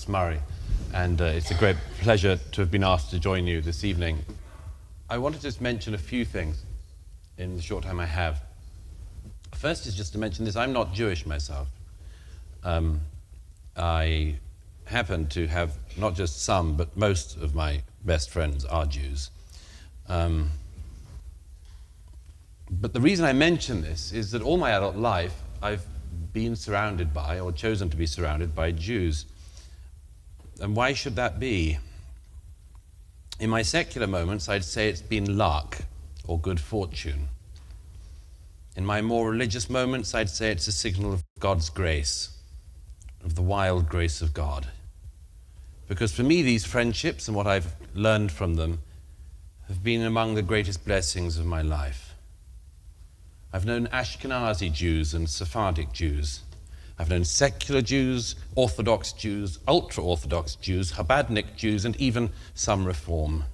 Murray, and it's a great pleasure to have been asked to join you this evening. I wanted to just mention a few things in the short time I have. First is just to mention this: I'm not Jewish myself. I happen to have not just some, but most of my best friends are Jews. But the reason I mention this is that all my adult life I've been surrounded by, or chosen to be surrounded by, Jews. And why should that be? In my secular moments, I'd say it's been luck or good fortune. In my more religious moments, I'd say it's a signal of God's grace, of the wild grace of God. Because for me, these friendships and what I've learned from them have been among the greatest blessings of my life. I've known Ashkenazi Jews and Sephardic Jews. I've known secular Jews, Orthodox Jews, ultra-Orthodox Jews, Chabadnik Jews, and even some Reform.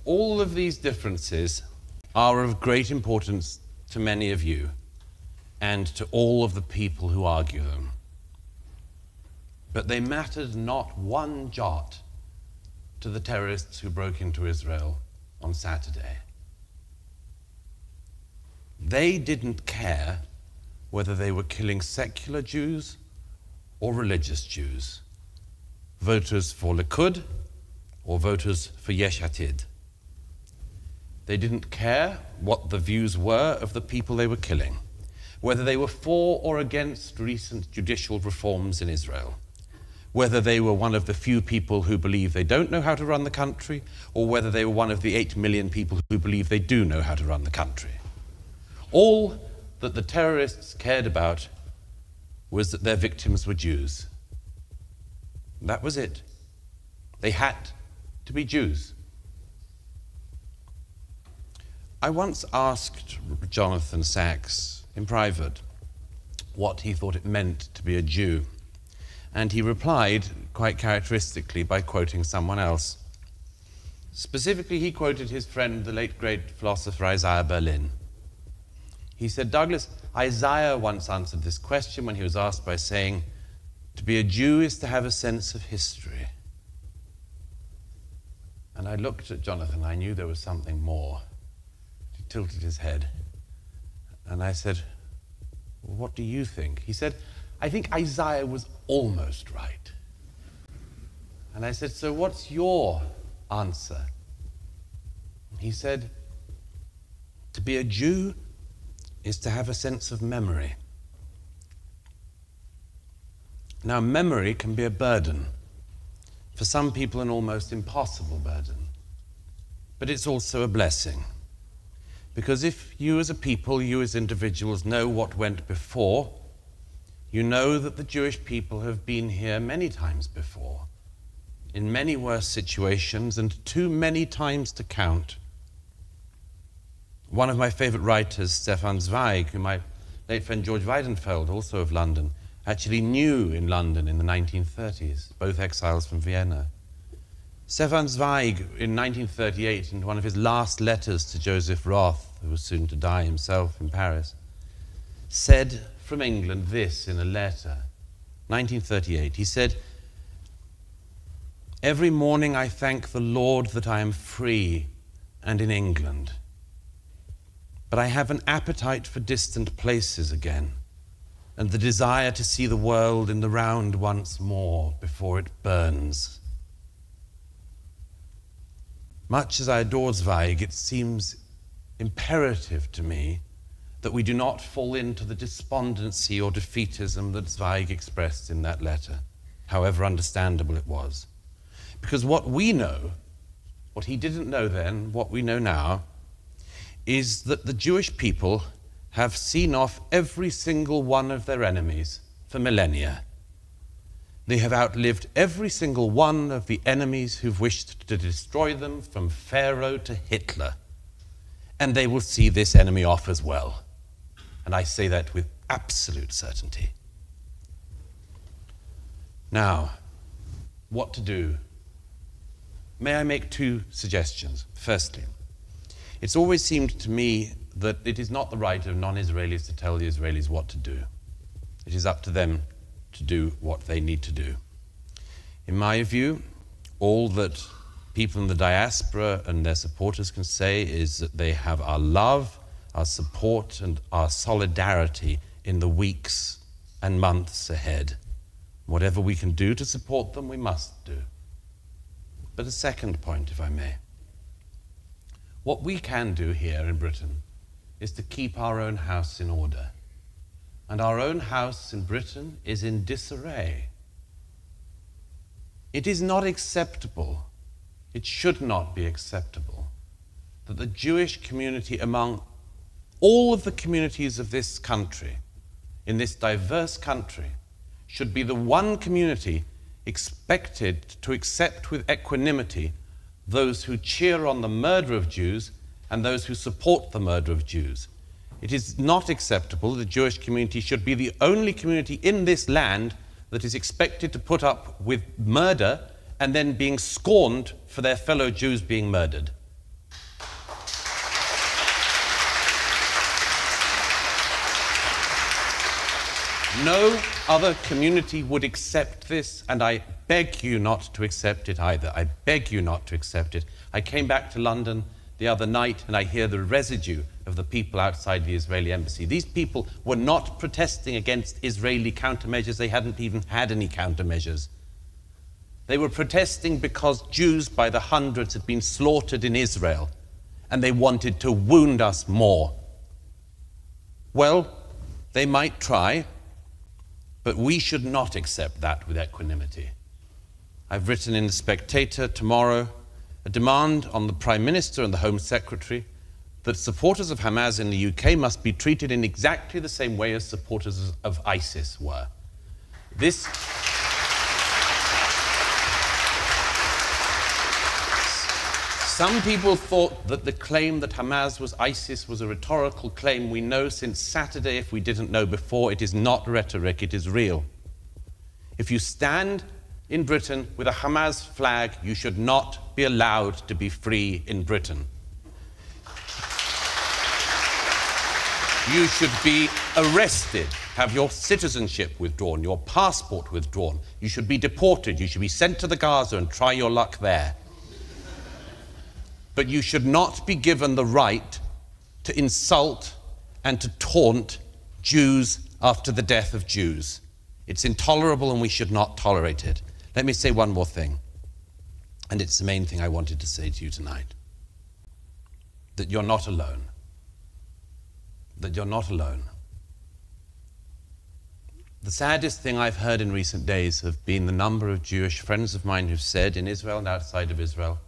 All of these differences are of great importance to many of you and to all of the people who argue them. But they mattered not one jot to the terrorists who broke into Israel on Saturday. They didn't care whether they were killing secular Jews or religious Jews, voters for Likud or voters for Yesh Atid. They didn't care what the views were of the people they were killing, whether they were for or against recent judicial reforms in Israel, whether they were one of the few people who believe they don't know how to run the country, or whether they were one of the 8 million people who believe they do know how to run the country. All that the terrorists cared about was that their victims were Jews. That was it. They had to be Jews. I once asked Jonathan Sacks in private what he thought it meant to be a Jew, and he replied quite characteristically by quoting someone else. Specifically, he quoted his friend, the late great philosopher Isaiah Berlin. He said, Douglas, Isaiah once answered this question when he was asked by saying, to be a Jew is to have a sense of history. And I looked at Jonathan, I knew there was something more. He tilted his head. And I said, well, what do you think? He said, I think Isaiah was almost right. And I said, so what's your answer? He said, to be a Jew is to have a sense of memory. Now, memory can be a burden. For some people, an almost impossible burden. But it's also a blessing. Because if you as a people, you as individuals, know what went before, you know that the Jewish people have been here many times before, in many worse situations, and too many times to count. One of my favorite writers, Stefan Zweig, who my late friend George Weidenfeld, also of London, actually knew in London in the 1930s, both exiles from Vienna. Stefan Zweig, in 1938, in one of his last letters to Joseph Roth, who was soon to die himself in Paris, said from England this in a letter, 1938. He said, every morning I thank the Lord that I am free and in England. But I have an appetite for distant places again, and the desire to see the world in the round once more before it burns. Much as I adore Zweig, it seems imperative to me that we do not fall into the despondency or defeatism that Zweig expressed in that letter, however understandable it was. Because what we know, what he didn't know then, what we know now, is that the Jewish people have seen off every single one of their enemies for millennia. They have outlived every single one of the enemies who've wished to destroy them, from Pharaoh to Hitler. And they will see this enemy off as well. And I say that with absolute certainty. Now, what to do? May I make 2 suggestions? Firstly, it's always seemed to me that it is not the right of non-Israelis to tell the Israelis what to do. It is up to them to do what they need to do. In my view, all that people in the diaspora and their supporters can say is that they have our love, our support, and our solidarity in the weeks and months ahead. Whatever we can do to support them, we must do. But a second point, if I may. What we can do here in Britain is to keep our own house in order. And our own house in Britain is in disarray. It is not acceptable, it should not be acceptable, that the Jewish community among all of the communities of this country, in this diverse country, should be the one community expected to accept with equanimity those who cheer on the murder of Jews and those who support the murder of Jews. It is not acceptable that the Jewish community should be the only community in this land that is expected to put up with murder and then being scorned for their fellow Jews being murdered. No other community would accept this, and I beg you not to accept it either. I beg you not to accept it. I came back to London the other night, and I hear the residue of the people outside the Israeli embassy. These people were not protesting against Israeli countermeasures. They hadn't even had any countermeasures. They were protesting because Jews by the hundreds had been slaughtered in Israel, and they wanted to wound us more. Well, they might try, but we should not accept that with equanimity. I've written in The Spectator tomorrow a demand on the Prime Minister and the Home Secretary that supporters of Hamas in the UK must be treated in exactly the same way as supporters of ISIS were. Some people thought that the claim that Hamas was ISIS was a rhetorical claim. We know since Saturday, if we didn't know before, it is not rhetoric, it is real. If you stand in Britain with a Hamas flag, you should not be allowed to be free in Britain. You should be arrested, have your citizenship withdrawn, your passport withdrawn. You should be deported, you should be sent to the Gaza and try your luck there. But you should not be given the right to insult and to taunt Jews after the death of Jews. It's intolerable and we should not tolerate it. Let me say one more thing, and it's the main thing I wanted to say to you tonight. That you're not alone. That you're not alone. The saddest thing I've heard in recent days have been the number of Jewish friends of mine who've said, in Israel and outside of Israel,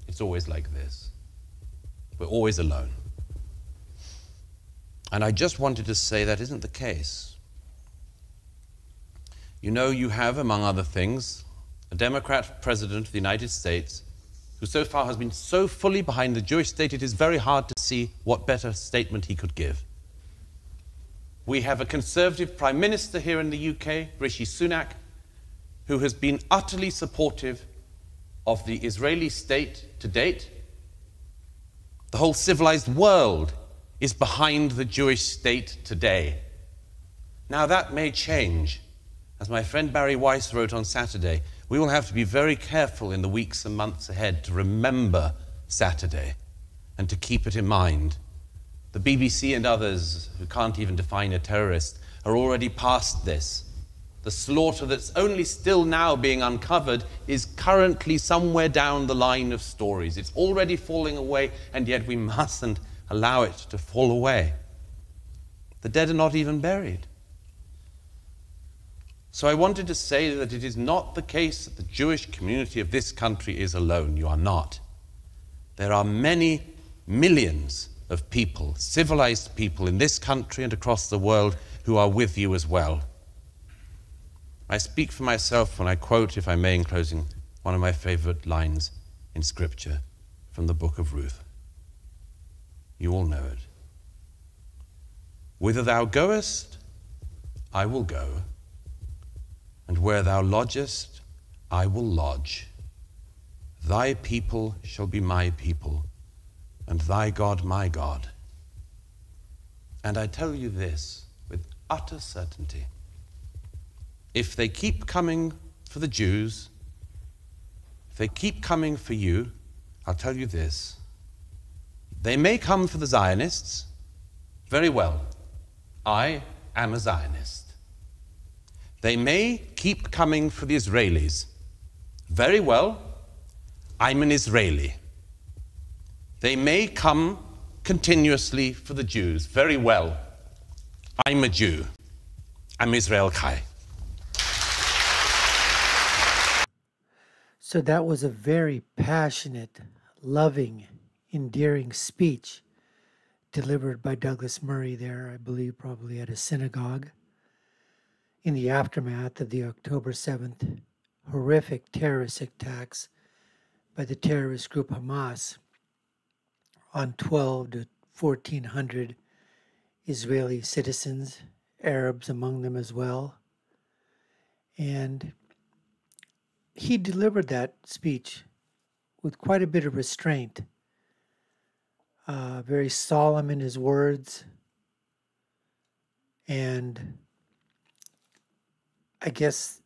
it's always like this. We're always alone. And I just wanted to say that isn't the case. You know, you have, among other things, a Democrat president of the United States who so far has been so fully behind the Jewish state, it is very hard to see what better statement he could give. We have a conservative prime minister here in the UK, Rishi Sunak, who has been utterly supportive of the Israeli state to date. The whole civilized world is behind the Jewish state today. Now that may change. As my friend Barry Weiss wrote on Saturday, we will have to be very careful in the weeks and months ahead to remember Saturday and to keep it in mind. The BBC and others who can't even define a terrorist are already past this. The slaughter that's only still now being uncovered is currently somewhere down the line of stories. It's already falling away, and yet we mustn't allow it to fall away. The dead are not even buried. So I wanted to say that it is not the case that the Jewish community of this country is alone. You are not. There are many millions of people, civilized people in this country and across the world who are with you as well. I speak for myself when I quote, if I may, in closing, one of my favorite lines in Scripture from the book of Ruth. You all know it. Whither thou goest, I will go, and where thou lodgest, I will lodge. Thy people shall be my people, and thy God my God. And I tell you this with utter certainty, if they keep coming for the Jews, if they keep coming for you, I'll tell you this. They may come for the Zionists. Very well. I am a Zionist. They may keep coming for the Israelis. Very well. I'm an Israeli. They may come continuously for the Jews. Very well. I'm a Jew. I'm Israel Chai. So that was a very passionate, loving, endearing speech delivered by Douglas Murray there, I believe, probably at a synagogue in the aftermath of the October 7th horrific terrorist attacks by the terrorist group Hamas on 12 to 1,400 Israeli citizens, Arabs among them as well. And he delivered that speech with quite a bit of restraint, very solemn in his words. And I guess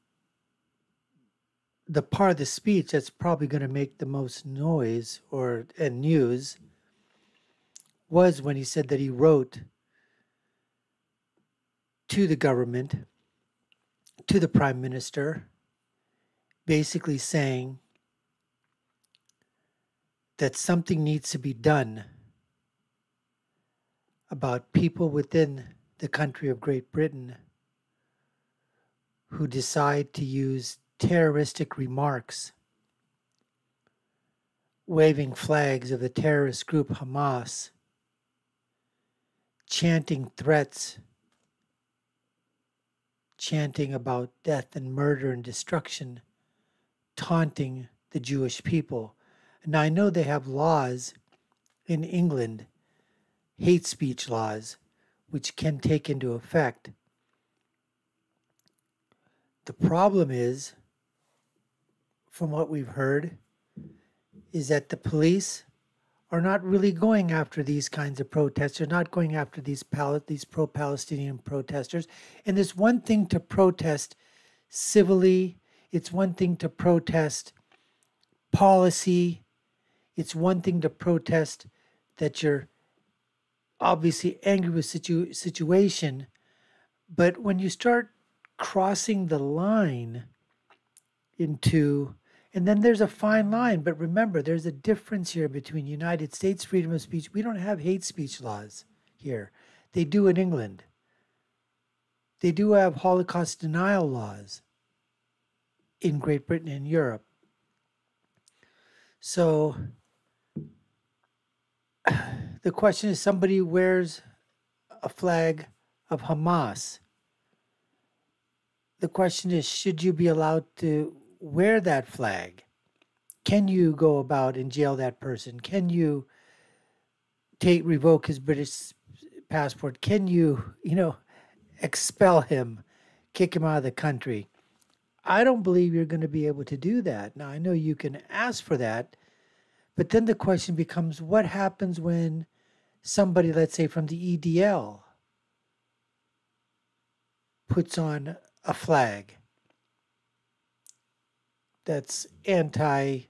the part of the speech that's probably going to make the most noise and news was when he said that he wrote to the government, to the prime minister, basically saying that something needs to be done about people within the country of Great Britain who decide to use terroristic remarks, waving flags of the terrorist group Hamas, chanting threats, chanting about death and murder and destruction, taunting the Jewish people. Now, I know they have laws in England, hate speech laws, which can take into effect. The problem is, from what we've heard, is that the police are not really going after these kinds of protests. They're not going after these pro-Palestinian protesters. And it's one thing to protest civilly. It's one thing to protest policy. It's one thing to protest that you're obviously angry with situation. But when you start crossing the line into, and then there's a fine line, but remember, there's a difference here between United States freedom of speech. We don't have hate speech laws here. They do in England. They do have Holocaust denial laws in Great Britain and Europe. So the question is, somebody wears a flag of Hamas. The question is, should you be allowed to wear that flag? Can you go about and jail that person? Can you revoke his British passport? Can you, expel him, kick him out of the country? I don't believe you're going to be able to do that. Now, I know you can ask for that, but then the question becomes, what happens when somebody, let's say from the EDL, puts on a flag that's anti-Muslim,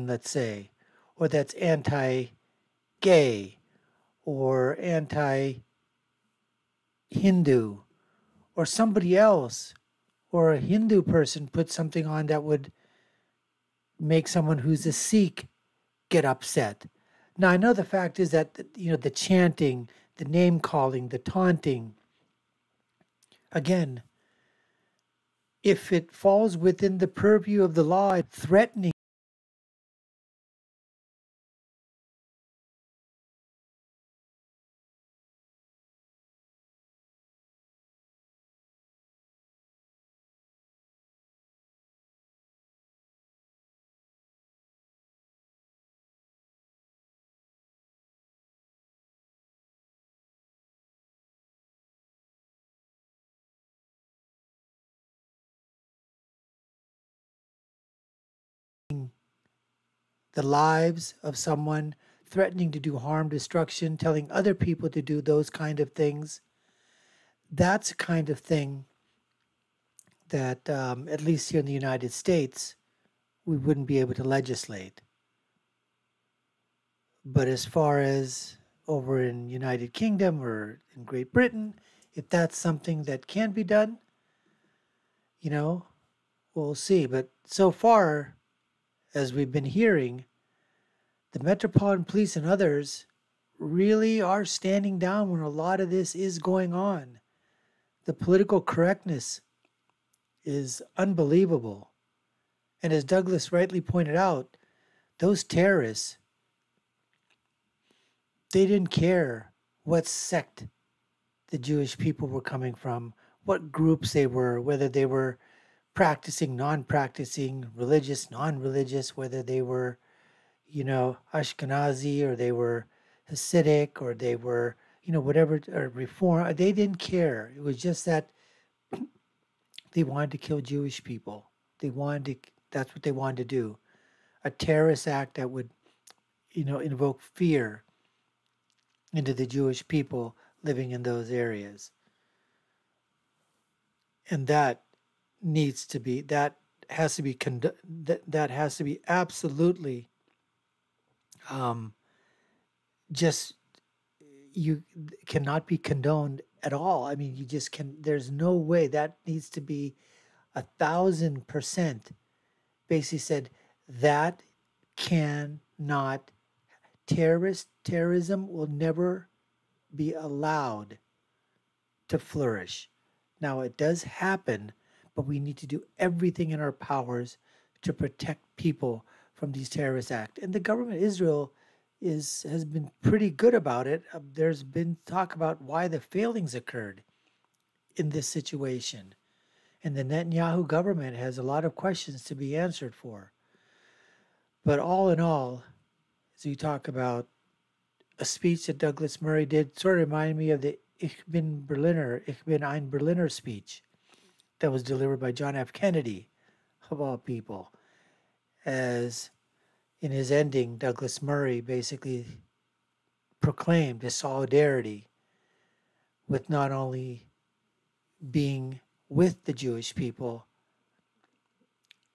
let's say, or that's anti-gay, or anti-Hindu, or somebody else, or a Hindu person puts something on that would make someone who's a Sikh get upset. Now, I know the fact is that, the chanting, the name calling, the taunting, again, if it falls within the purview of the law, threatening the lives of someone, threatening to do harm, destruction, telling other people to do those kind of things, that's a kind of thing that at least here in the United States, we wouldn't be able to legislate. But as far as over in United Kingdom or in Great Britain, if that's something that can be done, you know, we'll see. But so far, as we've been hearing, the Metropolitan Police and others really are standing down when a lot of this is going on. The political correctness is unbelievable. And as Douglas rightly pointed out, those terrorists, they didn't care what sect the Jewish people were coming from, what groups they were, whether they were practicing, non-practicing, religious, non-religious, whether they were, Ashkenazi or they were Hasidic or they were, whatever, or Reform. They didn't care. It was just that they wanted to kill Jewish people. That's what they wanted to do. A terrorist act that would, invoke fear into the Jewish people living in those areas. And that has to be absolutely just, you cannot be condoned at all. I mean, there's no way. That needs to be 1,000%. Basically said that cannot, terrorism will never be allowed to flourish. Now, it does happen, but we need to do everything in our powers to protect people from these terrorist acts. And the government of Israel has been pretty good about it. There's been talk about why the failings occurred in this situation. And the Netanyahu government has a lot of questions to be answered for. But all in all, as you talk about a speech that Douglas Murray did, sort of reminded me of the Ich bin ein Berliner speech that was delivered by John F. Kennedy, of all people. As in his ending, Douglas Murray basically proclaimed his solidarity with not only being with the Jewish people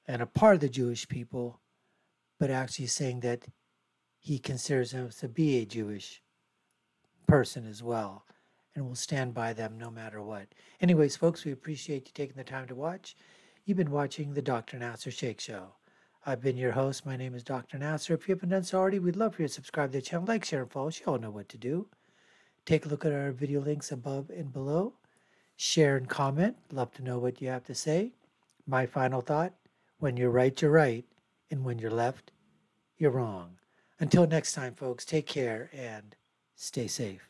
and a part of the Jewish people, but actually saying that he considers himself to be a Jewish person as well, and will stand by them no matter what. Anyways, folks, we appreciate you taking the time to watch. You've been watching the Dr. Nasser Sheikh Show. I've been your host. My name is Dr. Nasser. If you haven't done so already, we'd love for you to subscribe to the channel, like, share, and follow. You all know what to do. Take a look at our video links above and below. Share and comment. Love to know what you have to say. My final thought, when you're right, you're right. And when you're left, you're wrong. Until next time, folks, take care and stay safe.